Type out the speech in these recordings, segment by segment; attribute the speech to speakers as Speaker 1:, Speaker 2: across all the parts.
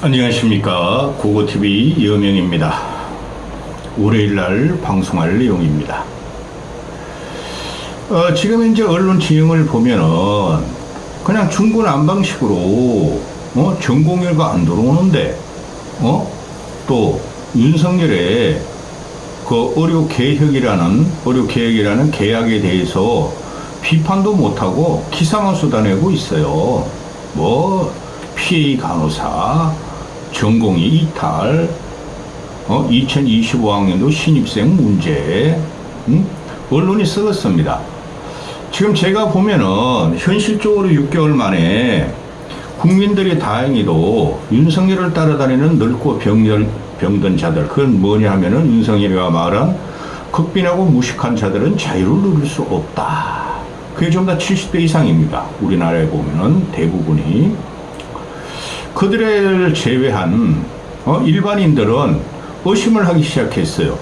Speaker 1: 안녕하십니까. 고고TV 여명입니다. 월요일날 방송할 내용입니다. 지금 현재 언론 지형을 보면은 그냥 중구난방식으로 전공일가 안 들어오는데 또 윤석열의 그 의료개혁이라는 계약에 대해서 비판도 못하고 기사만 쏟아내고 있어요. 뭐 PA 간호사 전공의 이탈, 2025학년도 신입생 문제, 언론이 썩었습니다. 지금 제가 보면은 현실적으로 6개월 만에 국민들이 다행히도 윤석열을 따라다니는 늙고 병든 자들, 그건 뭐냐 하면은 윤석열이가 말한 극빈하고 무식한 자들은 자유를 누릴 수 없다. 그게 전부 다 70대 이상입니다. 우리나라에 보면은 대부분이. 그들을 제외한 일반인들은 의심을 하기 시작했어요.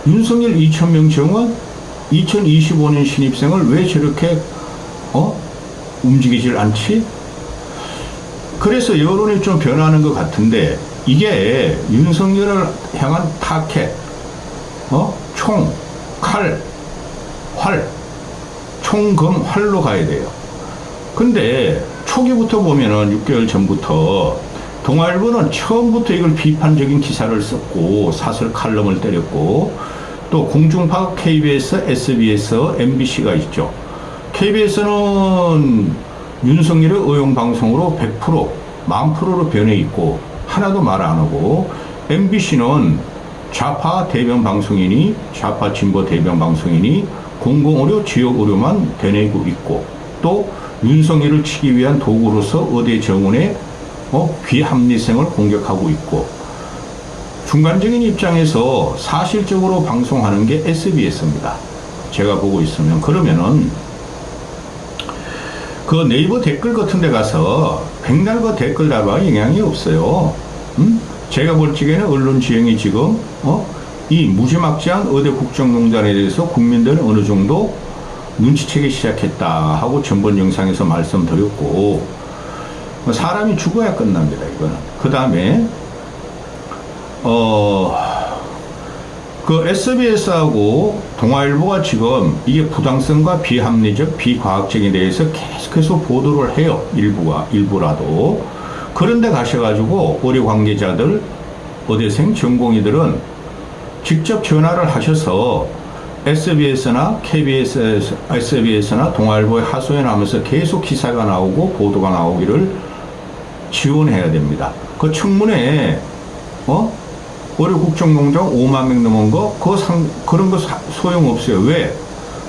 Speaker 1: 윤석열 2,000명 정원 2025년 신입생을 왜 저렇게 움직이질 않지? 그래서 여론이 좀 변하는 것 같은데 이게 윤석열을 향한 타켓, 총, 칼, 활, 총, 검, 활로 가야 돼요. 근데 초기부터 보면은 6개월 전부터 동아일보는 처음부터 이걸 비판적인 기사를 썼고 사설 칼럼을 때렸고 또 공중파 KBS, SBS, MBC가 있죠. KBS는 윤석열의 의용방송으로 100%, 10,000%로 변해 있고 하나도 말 안 하고 MBC는 좌파 대변 방송인이 좌파 진보 대변 방송인이 공공의료, 지역의료만 되뇌고 있고 또 윤석열을 치기 위한 도구로서 의대 정원의 비합리성을 공격하고 있고 중간적인 입장에서 사실적으로 방송하는 게 SBS입니다. 제가 보고 있으면 그러면은 그 네이버 댓글 같은 데 가서 백날 그 댓글 달아봐 영향이 없어요. 제가 볼 적에는 언론 지형이 지금 이 무지막지한 의대 국정농단에 대해서 국민들은 어느 정도 눈치채기 시작했다 하고 전번 영상에서 말씀드렸고 사람이 죽어야 끝납니다. 이거는. 그 다음에 그 SBS하고 동아일보가 지금 이게 부당성과 비합리적, 비과학적에 대해서 계속해서 보도를 해요. 일부라도. 그런데 가셔가지고 의료 관계자들, 의대생, 전공의들은 직접 전화를 하셔서 SBS나 KBS, SBS나 동아일보에 하소연하면서 계속 기사가 나오고 보도가 나오기를 지원해야 됩니다. 그 청문회 의료 국정농단 5만 명 넘은 거 그런 거 소용없어요. 왜?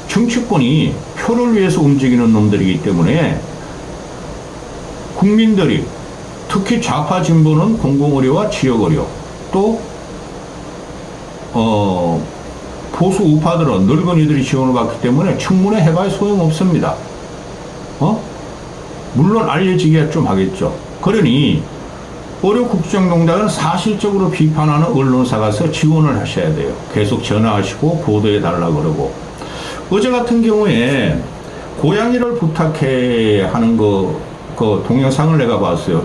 Speaker 1: 정치권이 표를 위해서 움직이는 놈들이기 때문에 국민들이 특히 좌파 진보는 공공의료와 지역의료 또 보수 우파들은 늙은이들이 지원을 받기 때문에 청문회 해봐야 소용없습니다. 물론 알려지기야 좀 하겠죠. 그러니 의료 국정농단은 사실적으로 비판하는 언론사가 서 지원을 하셔야 돼요. 계속 전화하시고 보도해 달라고 그러고. 어제 같은 경우에 고양이를 부탁해 하는 그 동영상을 내가 봤어요.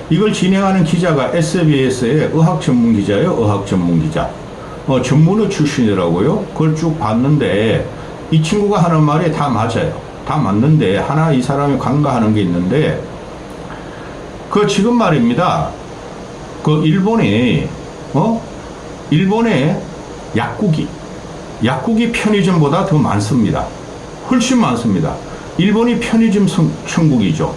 Speaker 1: 이걸 진행하는 기자가 SBS의 의학 전문 기자예요. 의학 전문 기자. 전문의 출신이더라고요. 그걸 쭉 봤는데 이 친구가 하는 말이 다 맞아요. 다 맞는데 하나 이 사람이 간과하는 게 있는데 그 지금 말입니다. 그 일본의 약국이 편의점보다 더 많습니다. 훨씬 많습니다. 일본이 편의점 천국이죠.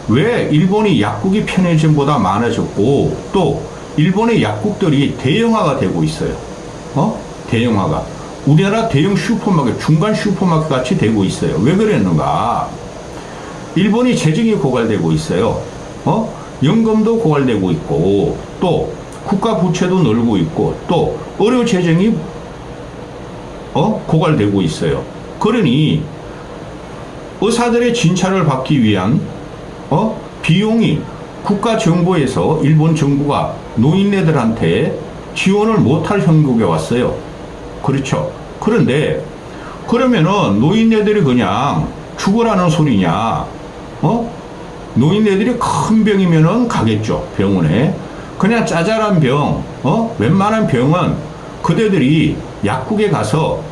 Speaker 1: 왜 일본이 약국이 편의점보다 많아졌고 또 일본의 약국들이 대형화가 되고 있어요. 대형화가. 우리나라 대형 슈퍼마켓, 중간 슈퍼마켓 같이 되고 있어요. 왜 그랬는가? 일본이 재정이 고갈되고 있어요. 연금도 고갈되고 있고, 또 국가 부채도 늘고 있고, 또 의료 재정이 고갈되고 있어요. 그러니 의사들의 진찰을 받기 위한 비용이 국가 정부에서 일본 정부가 노인네들한테 지원을 못할 형국에 왔어요. 그렇죠. 그런데 그러면은 노인네들이 그냥 죽으라는 소리냐? 노인네들이 큰 병이면은 가겠죠, 병원에. 그냥 짜잘한 병, 웬만한 병은 그대들이 약국에 가서,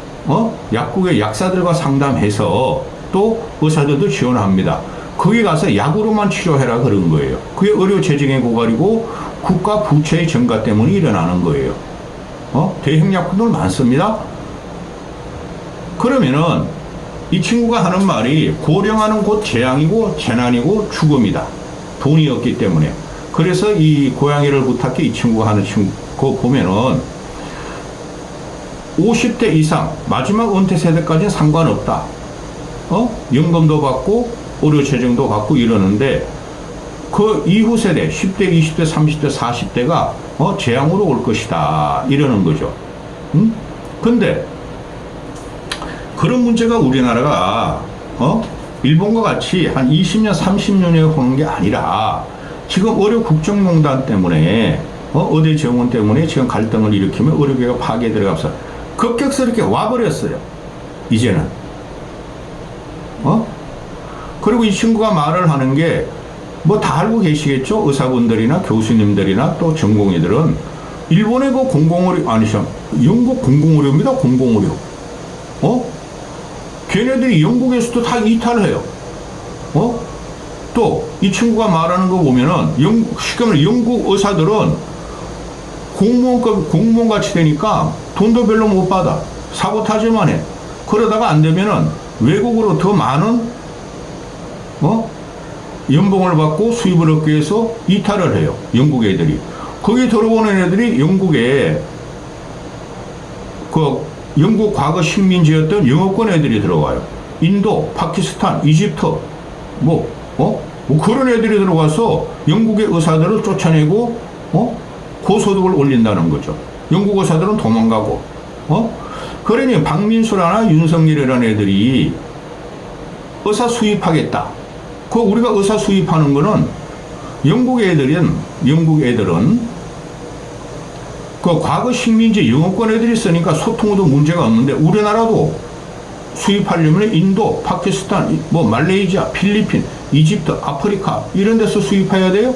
Speaker 1: 약국의 약사들과 상담해서 또 의사들도 지원합니다. 거기 가서 약으로만 치료해라 그런 거예요. 그게 의료 재정의 고갈이고 국가 부채의 증가 때문에 일어나는 거예요. 대형 약국들 많습니다. 그러면은 이 친구가 하는 말이 고령화는 곧 재앙이고 재난이고 죽음이다. 돈이 없기 때문에. 그래서 이 고양이를 부탁해 이 친구가 하는 거 보면은 50대 이상 마지막 은퇴 세대까지는 상관없다. 연금도 받고 의료 재정도 받고 이러는데 그 이후 세대 10대, 20대, 30대, 40대가 재앙으로 올 것이다. 이러는 거죠. 근데 그런 문제가 우리나라가 일본과 같이 한 20년, 30년에 오는 게 아니라 지금 의료 국정농단 때문에 의대 정원 때문에 지금 갈등을 일으키면 의료계가 파괴에 들어가서 급격스럽게 와버렸어요. 이제는. 그리고 이 친구가 말을 하는 게 뭐 다 알고 계시겠죠? 의사분들이나 교수님들이나 또 전공의들은 일본의 그 공공의료, 아니죠. 영국 공공의료입니다. 공공의료. 걔네들이 영국에서도 다 이탈을 해요. 또 이 친구가 말하는 거 보면은 시간을 영국 의사들은 공무원 같이 되니까 돈도 별로 못 받아. 사고타지만 해. 그러다가 안 되면은 외국으로 더 많은 연봉을 받고 수입을 얻기 위해서 이탈을 해요. 영국 애들이. 거기 들어오는 애들이 영국에 그 영국 과거 식민지였던 영어권 애들이 들어와요. 인도, 파키스탄, 이집트 뭐 그런 애들이 들어와서 영국의 의사들을 쫓아내고 고소득을 올린다는 거죠. 영국 의사들은 도망가고 그러니 박민수라나 윤석열이라는 애들이 의사 수입하겠다. 그 우리가 의사 수입하는 거는 영국 애들은 그 과거 식민지 영어권 애들이 쓰니까 소통에도 문제가 없는데 우리나라도 수입하려면 인도, 파키스탄, 뭐 말레이시아, 필리핀, 이집트, 아프리카 이런 데서 수입해야 돼요.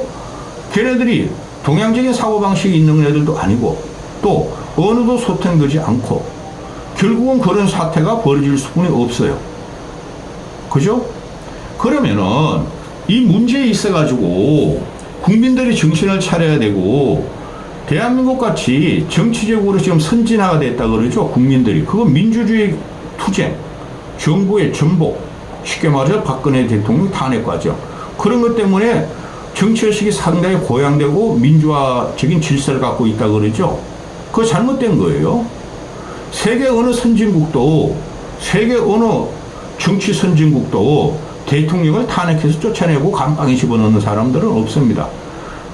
Speaker 1: 걔네들이 동양적인 사고방식이 있는 애들도 아니고 또 언어도 소통되지 않고 결국은 그런 사태가 벌어질 수뿐이 없어요. 그죠? 그러면은 이 문제에 있어가지고 국민들이 정신을 차려야 되고 대한민국 같이 정치적으로 지금 선진화가 됐다 그러죠. 국민들이. 그거 민주주의 투쟁, 정부의 전복, 쉽게 말해서 박근혜 대통령 탄핵과죠. 그런 것 때문에 정치의식이 상당히 고양되고 민주화적인 질서를 갖고 있다 그러죠. 그거 잘못된 거예요. 세계 어느 선진국도, 세계 어느 정치 선진국도 대통령을 탄핵해서 쫓아내고 감방에 집어넣는 사람들은 없습니다.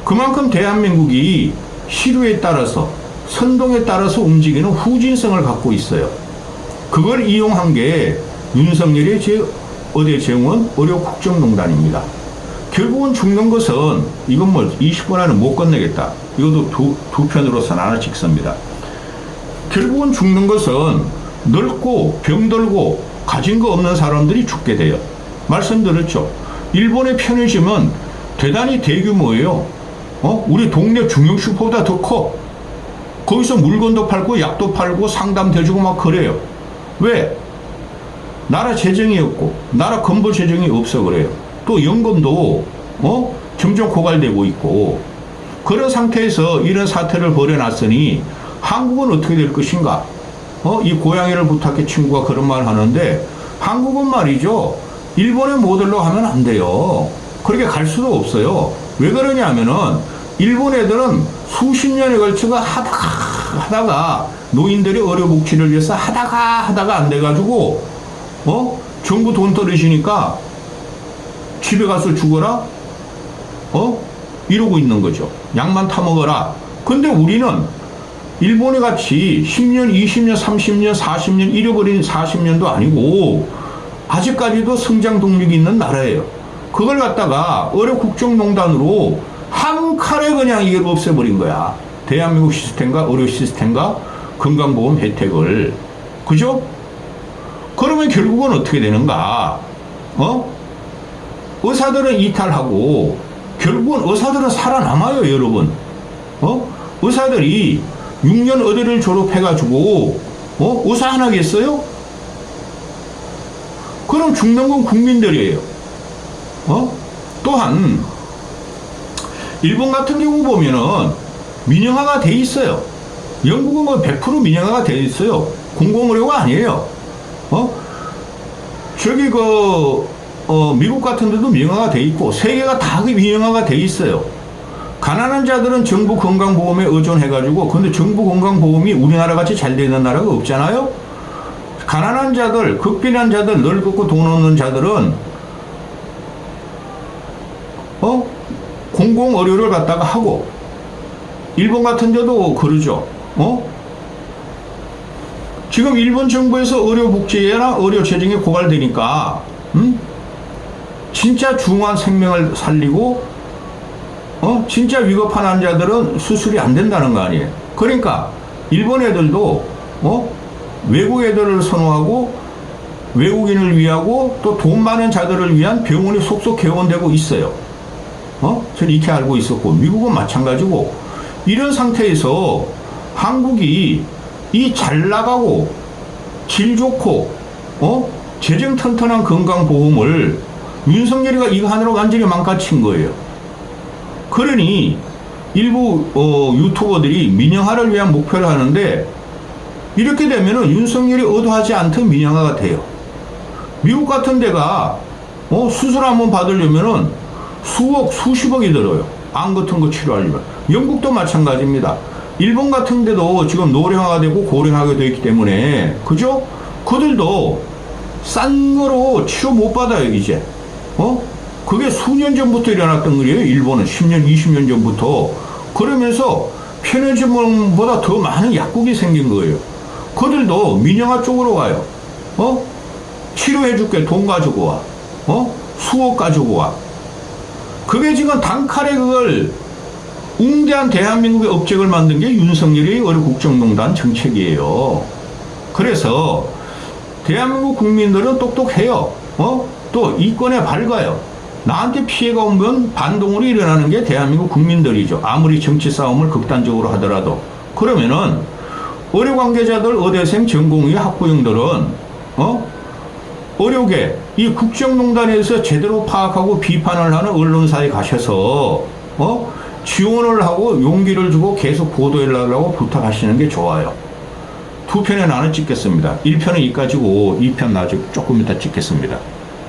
Speaker 1: 그만큼 대한민국이 시류에 따라서 선동에 따라서 움직이는 후진성을 갖고 있어요. 그걸 이용한 게 윤석열의 의대 정원 의료 국정농단입니다. 결국은 죽는 것은 이건 뭐 20분 안에 못 건네겠다. 이것도 두 편으로서 하나씩 씁니다. 결국은 죽는 것은 늙고 병들고 가진 거 없는 사람들이 죽게 돼요. 말씀드렸죠. 일본의 편의점은 대단히 대규모예요. 우리 동네 중형 슈퍼보다 더 커. 거기서 물건도 팔고 약도 팔고 상담도 해주고 막 그래요. 왜? 나라 재정이 없고 나라 건보 재정이 없어 그래요. 또 연금도 점점 고갈되고 있고 그런 상태에서 이런 사태를 벌여놨으니 한국은 어떻게 될 것인가? 이 고양이를 부탁해 친구가 그런 말 하는데 한국은 말이죠. 일본의 모델로 하면 안 돼요. 그렇게 갈 수도 없어요. 왜 그러냐면은 일본 애들은 수십 년에 걸쳐서 하다가 노인들의 의료복지를 위해서 하다가 안 돼가지고 정부 돈 떨어지니까 집에 가서 죽어라 이러고 있는 거죠. 약만 타먹어라. 근데 우리는 일본에 같이 10년, 20년, 30년, 40년 잃어버린 40년도 아니고 아직까지도 성장 동력이 있는 나라예요. 그걸 갖다가 의료 국정농단으로 한 칼에 그냥 이걸 없애버린 거야. 대한민국 시스템과 의료 시스템과 건강보험 혜택을. 그죠? 그러면 결국은 어떻게 되는가? 의사들은 이탈하고 결국은 의사들은 살아남아요, 여러분. 의사들이 6년 의대를 졸업해가지고 의사 안 하겠어요? 그럼 죽는 건 국민들이에요. 또한 일본 같은 경우 보면은 민영화가 돼 있어요. 영국은 뭐 100% 민영화가 돼 있어요. 공공의료가 아니에요. 저기 미국 같은 데도 민영화가 돼 있고 세계가 다 그 민영화가 돼 있어요. 가난한 자들은 정부 건강보험에 의존해가지고, 근데 정부 건강보험이 우리나라 같이 잘 되는 나라가 없잖아요? 가난한 자들, 극빈한 자들, 늙고 돈 없는 자들은, 공공의료를 갖다가 하고, 일본 같은 데도 그러죠. 지금 일본 정부에서 의료복지나 의료재정이 고갈되니까, 진짜 중요한 생명을 살리고, 진짜 위급한 환자들은 수술이 안 된다는 거 아니에요. 그러니까 일본 애들도 외국 애들을 선호하고 외국인을 위하고 또 돈 많은 자들을 위한 병원이 속속 개원되고 있어요. 저는 이렇게 알고 있었고, 미국은 마찬가지고. 이런 상태에서 한국이 이 잘 나가고 질 좋고 재정 튼튼한 건강보험을 윤석열이가 이거 하느라 완전히 망가친 거예요. 그러니 일부 유튜버들이 민영화를 위한 목표를 하는데, 이렇게 되면은 윤석열이 의도하지 않던 민영화가 돼요. 미국 같은 데가 수술 한번 받으려면은 수억, 수십억이 들어요. 암 같은 거 치료하려면. 영국도 마찬가지입니다. 일본 같은 데도 지금 노령화가 되고 고령화가 되어 있기 때문에, 그죠? 그들도 싼 거로 치료 못 받아요, 이제. 그게 수년 전부터 일어났던 거예요. 일본은 10년, 20년 전부터. 그러면서 편의점보다 더 많은 약국이 생긴 거예요. 그들도 민영화 쪽으로 가요. 치료해줄게, 돈 가지고 와. 수억 가지고 와. 그게 지금 단칼에 그걸 웅대한 대한민국의 업적을 만든 게 윤석열의 의료국정농단 정책이에요. 그래서 대한민국 국민들은 똑똑해요. 또 이권에 밝아요. 나한테 피해가 오면 반동으로 일어나는 게 대한민국 국민들이죠. 아무리 정치 싸움을 극단적으로 하더라도. 그러면은 의료 관계자들, 의대생, 전공의 학부형들은 의료계, 이 국정농단에서 제대로 파악하고 비판을 하는 언론사에 가셔서 지원을 하고 용기를 주고 계속 보도해달라고 부탁하시는 게 좋아요. 2편에 나눠 찍겠습니다. 1편은 이까지고 2편 나중에 조금 이따 찍겠습니다.